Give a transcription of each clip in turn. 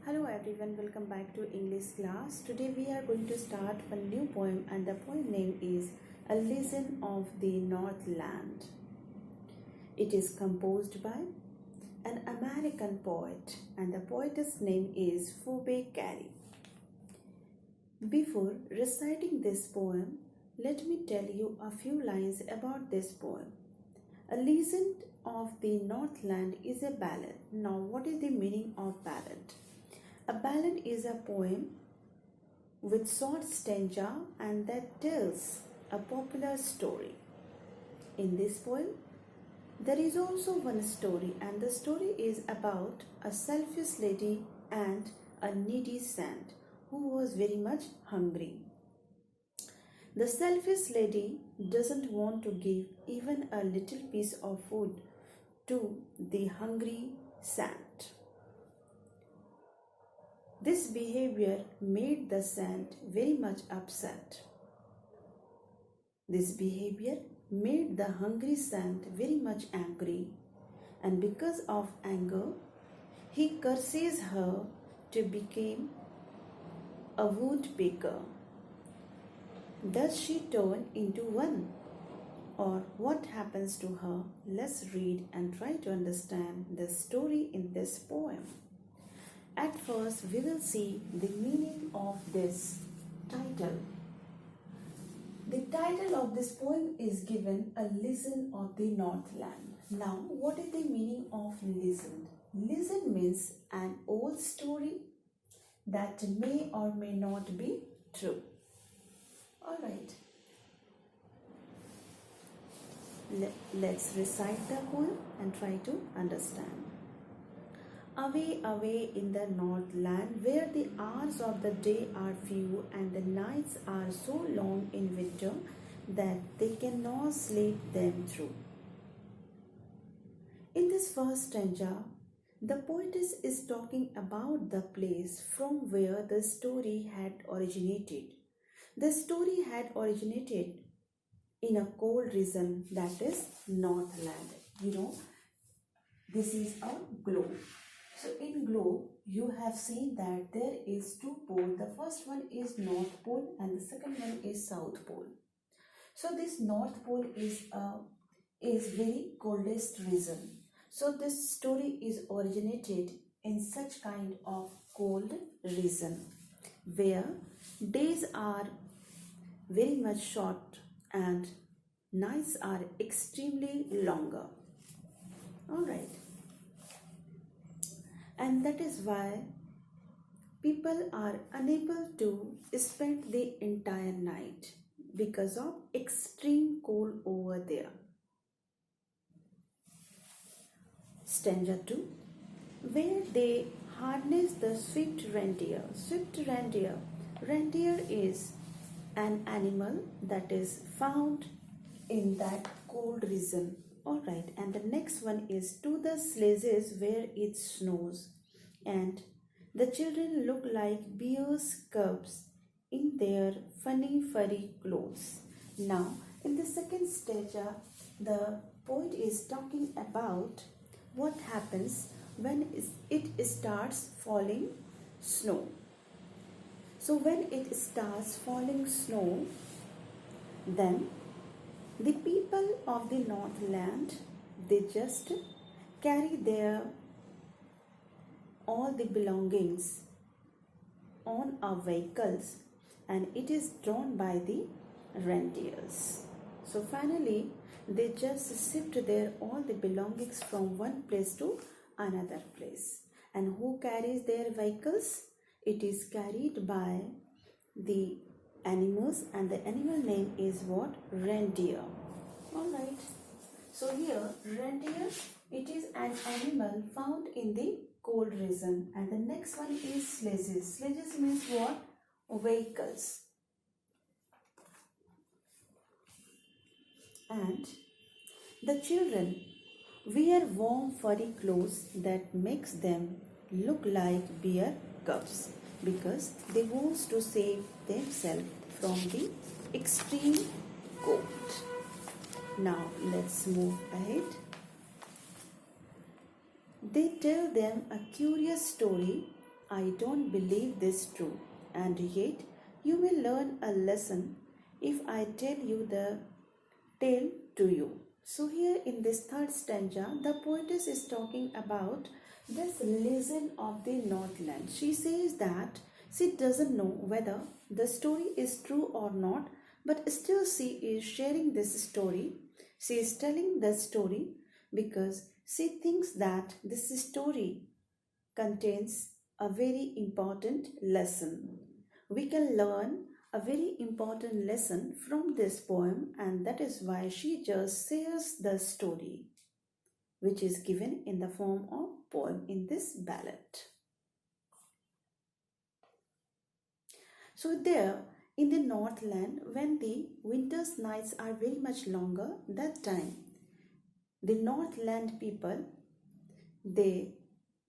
Hello everyone, welcome back to English class. Today we are going to start a new poem and the poem name is A Legend of the Northland. It is composed by an American poet and the poetess name is Phoebe Cary. Before reciting this poem, let me tell you a few lines about this poem. A Legend of the Northland is a ballad. Now what is the meaning of ballad? A ballad is a poem with short stanza and that tells a popular story. In this poem, there is also one story, and the story is about a selfish lady and a needy saint who was very much hungry. The selfish lady doesn't want to give even a little piece of food to the hungry saint. This behavior made the saint very much upset. This behavior made the hungry saint very much angry, and because of anger, he curses her to become a woodpecker. Does she turn into one? Or what happens to her? Let's read and try to understand the story in this poem. At first, we will see the meaning of this title. The title of this poem is given A Legend of the Northland. Now, what is the meaning of legend? Legend means an old story that may or may not be true. Alright. Let's recite the poem and try to understand. Away, away in the Northland, where the hours of the day are few and the nights are so long in winter that they cannot sleep them through. In this first stanza, the poetess is talking about the place from where the story had originated. The story had originated in a cold region, that is Northland. This is a globe. So in globe, you have seen that there is two poles. The first one is North Pole and the second one is South Pole. So this North Pole is very coldest region. So this story is originated in such kind of cold region where days are very much short and nights are extremely longer. Alright. And that is why people are unable to spend the entire night because of extreme cold over there. Stanza 2, where they harness the swift reindeer. Swift reindeer. Reindeer is an animal that is found in that cold region. Alright, and the next one is to the sledges where it snows, and the children look like bear's cubs in their funny furry clothes. Now, in the second stanza, the poet is talking about what happens when it starts falling snow. So when it starts falling snow, then the people of the Northland, they just carry their all the belongings on our vehicles and it is drawn by the reindeers. So finally, they just shift their all the belongings from one place to another place. And who carries their vehicles? It is carried by the animals, and the animal name is what? Reindeer. Alright. So here, reindeer, it is an animal found in the cold region. And the next one is sledges. Sledges means what? Vehicles. And the children wear warm furry clothes that makes them look like bear cubs because they want to save themselves from the extreme cold. Now let's move ahead. They tell them a curious story I don't believe this true, and yet you may learn a lesson if I tell you the tale to you. So, here in this third stanza, the poetess is talking about this legend of the Northland. She says that she doesn't know whether the story is true or not, but still she is sharing this story. She is telling the story because she thinks that this story contains a very important lesson. We can learn a very important lesson from this poem, and that is why she just shares the story, which is given in the form of poem in this ballad. So, there in the Northland, when the winter's nights are very much longer, that time the Northland people, they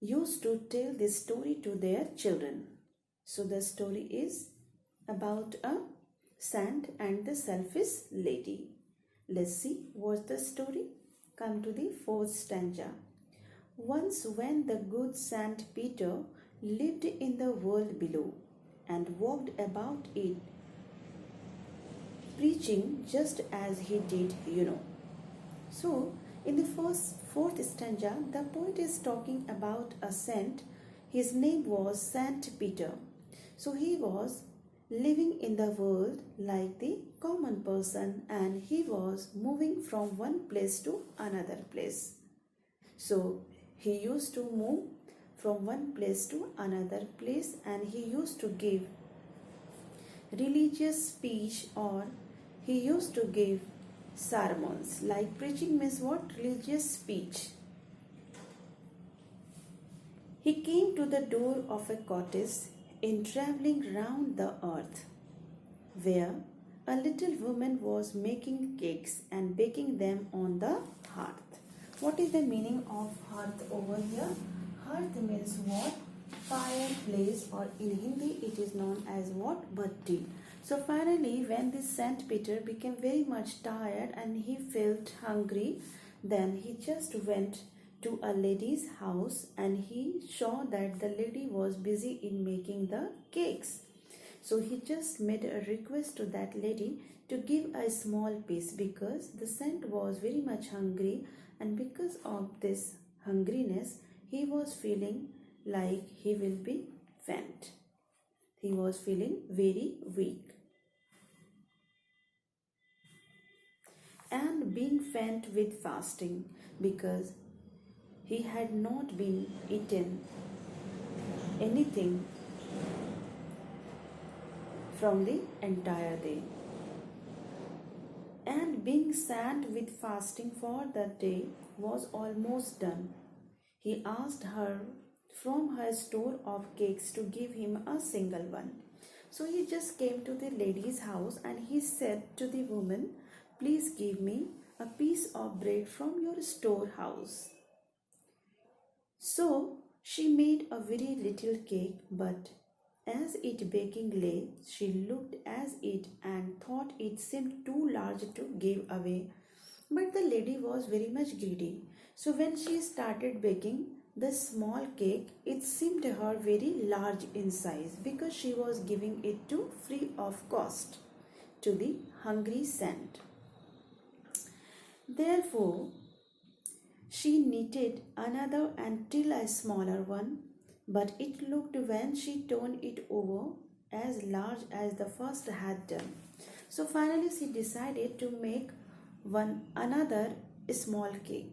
used to tell this story to their children. So the story is about a saint and the selfish lady. Let's see what's the story. Come to the fourth stanza. Once when the good Saint Peter lived in the world below and walked about it, preaching just as he did, So, in the fourth stanza, the poet is talking about a saint. His name was Saint Peter. So he was living in the world like the common person, and he was moving from one place to another place. So he used to move from one place to another place, and he used to give religious speech, or he used to give sermons. Like preaching means what? Religious speech. He came to the door of a cottage in traveling round the earth, where a little woman was making cakes and baking them on the hearth. What is the meaning of hearth over here? Hearth means what? Fireplace, or in Hindi it is known as what? Bhatti. So finally, when this Saint Peter became very much tired and he felt hungry, then he just went to a lady's house, and he saw that the lady was busy in making the cakes. So he just made a request to that lady to give a small piece, because the saint was very much hungry, and because of this hungriness he was feeling like he will be faint. He was feeling very weak. And being faint with fasting, because he had not been eaten anything from the entire day. And being sad with fasting for the day was almost done, he asked her from her store of cakes to give him a single one. So he just came to the lady's house, and he said to the woman, "Please give me a piece of bread from your storehouse." So she made a very little cake, but as it baking lay, she looked at it and thought it seemed too large to give away. But the lady was very much greedy. So when she started baking the small cake, it seemed to her very large in size, because she was giving it to free of cost to the hungry saint. Therefore, she knitted another and still a smaller one, but it looked, when she turned it over, as large as the first had done. So finally she decided to make another small cake,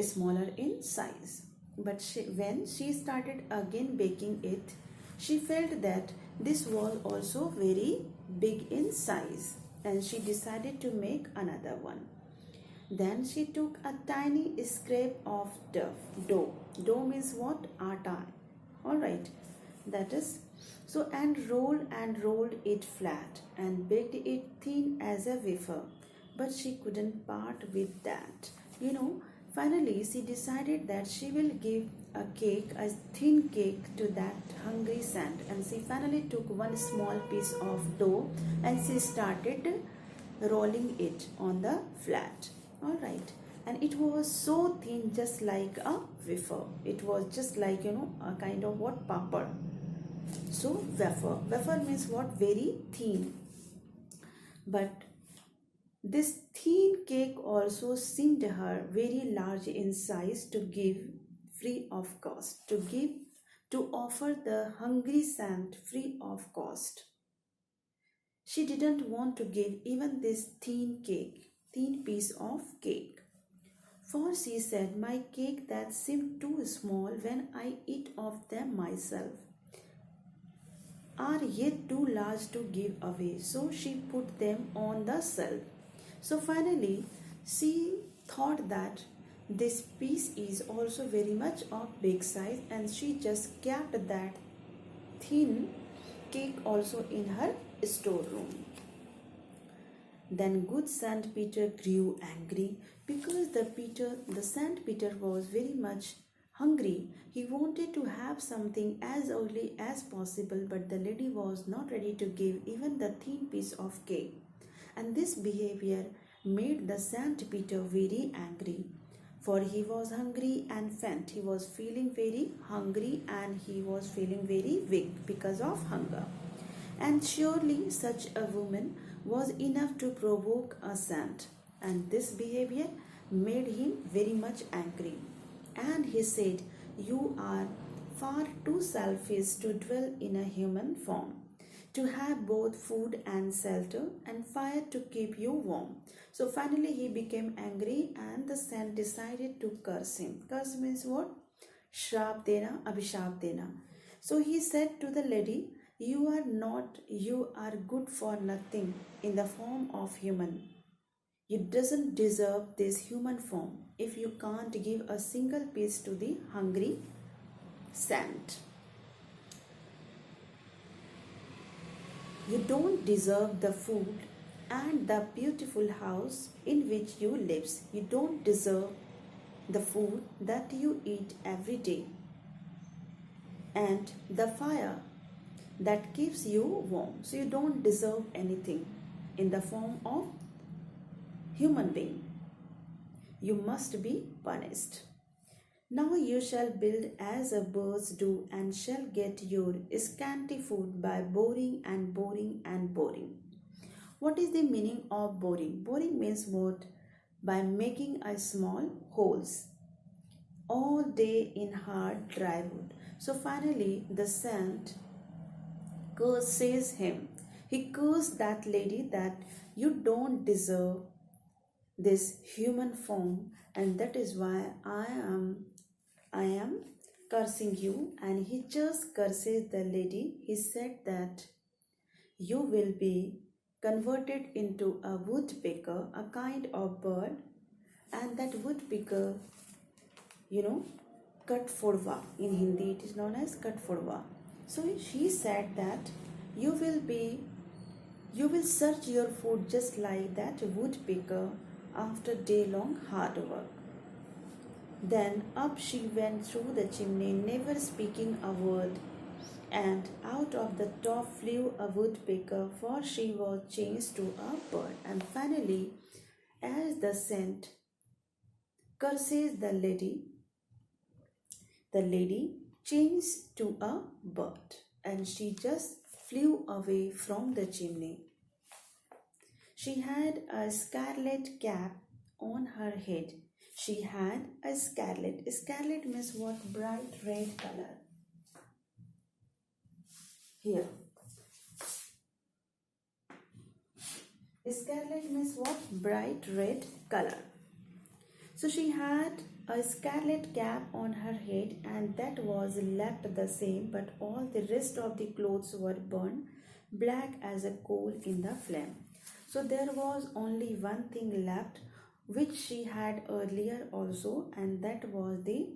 smaller in size. But when she started again baking it, she felt that this was also very big in size, and she decided to make another one. Then she took a tiny scrap of dough. Dough means what? Atta. Alright. That is so, and rolled it flat and baked it thin as a wafer. But she couldn't part with that. Finally she decided that she will give a thin cake to that hungry saint, and she finally took one small piece of dough and she started rolling it on the flat. Alright, and it was so thin, just like a wafer. It was just like, a kind of what, papad. So wafer means what, very thin. But this thin cake also seemed her very large in size to give free of cost, to offer the hungry saint free of cost. She didn't want to give even this thin piece of cake. For she said, my cake that seemed too small when I eat of them myself are yet too large to give away. So she put them on the shelf. So finally, she thought that this piece is also very much of big size, and she just kept that thin cake also in her storeroom. Then good Saint Peter grew angry because the Saint Peter was very much hungry. He wanted to have something as early as possible, but the lady was not ready to give even the thin piece of cake. And this behavior made the Saint Peter very angry, for he was hungry and faint. He was feeling very hungry and he was feeling very weak because of hunger. And surely such a woman was enough to provoke a saint, and this behavior made him very much angry. And he said, you are far too selfish to dwell in a human form, to have both food and shelter and fire to keep you warm. So finally he became angry, and the saint decided to curse him. Curse means what? Shrap dena, abhishap dena. So he said to the lady, you are good for nothing in the form of human. You doesn't deserve this human form if you can't give a single piece to the hungry saint. You don't deserve the food and the beautiful house in which you live. You don't deserve the food that you eat every day and the fire that keeps you warm. So you don't deserve anything in the form of human being. You must be punished. Now you shall build as a birds do, and shall get your scanty food by boring and boring and boring. What is the meaning of boring? Boring means what? By making a small holes all day in hard dry wood. So finally the saint curses him. He cursed that lady that you don't deserve this human form, and that is why I am cursing you. And he just curses the lady. He said that you will be converted into a woodpecker, a kind of bird, and that woodpecker, katfodwa. In Hindi it is known as katfodwa. So she said that you will search your food just like that woodpecker after day-long hard work. Then up she went through the chimney, never speaking a word, and out of the top flew a woodpecker, for she was changed to a bird. And finally, as the saint curses the lady changed to a bird, and she just flew away from the chimney. She had a scarlet cap on her head. She had a scarlet. Scarlet means what? Bright red color. Here. Scarlet means what? Bright red color. So she had a scarlet cap on her head, and that was left the same, but all the rest of the clothes were burned black as a coal in the flame. So there was only one thing left, which she had earlier also, and that was the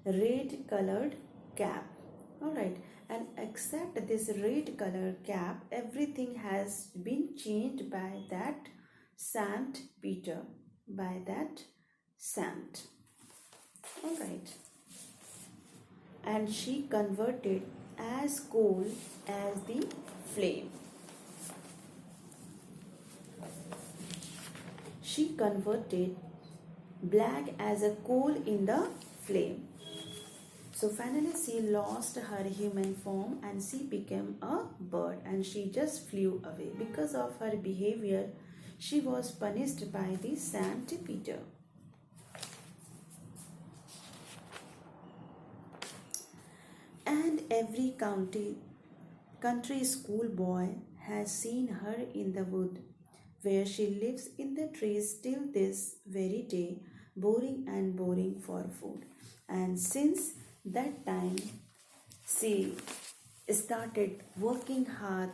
red colored cap. Alright, and except this red colored cap, everything has been changed by that Saint Peter, by that saint. Alright, and she converted as cold as the flame. She converted black as a coal in the flame. So finally she lost her human form and she became a bird and she just flew away. Because of her behavior, she was punished by the Saint Peter. And every country schoolboy has seen her in the wood, where she lives in the trees till this very day, boring and boring for food. And since that time, she started working hard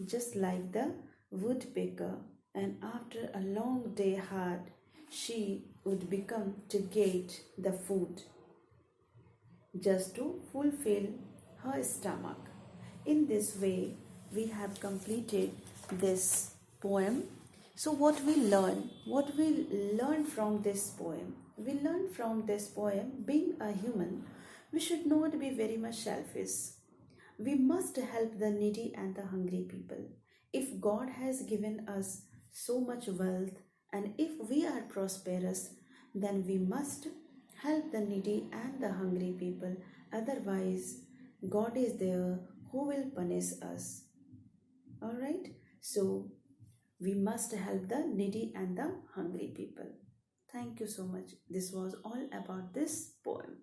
just like the woodpecker, and after a long day hard, she would become to get the food just to fulfill her stomach. In this way, we have completed this poem. So, what we learn? What we learn from this poem? We learn from this poem, being a human, we should not be very much selfish. We must help the needy and the hungry people. If God has given us so much wealth and if we are prosperous, then we must help the needy and the hungry people. Otherwise, God is there who will punish us. Alright? So, we must help the needy and the hungry people. Thank you so much. This was all about this poem.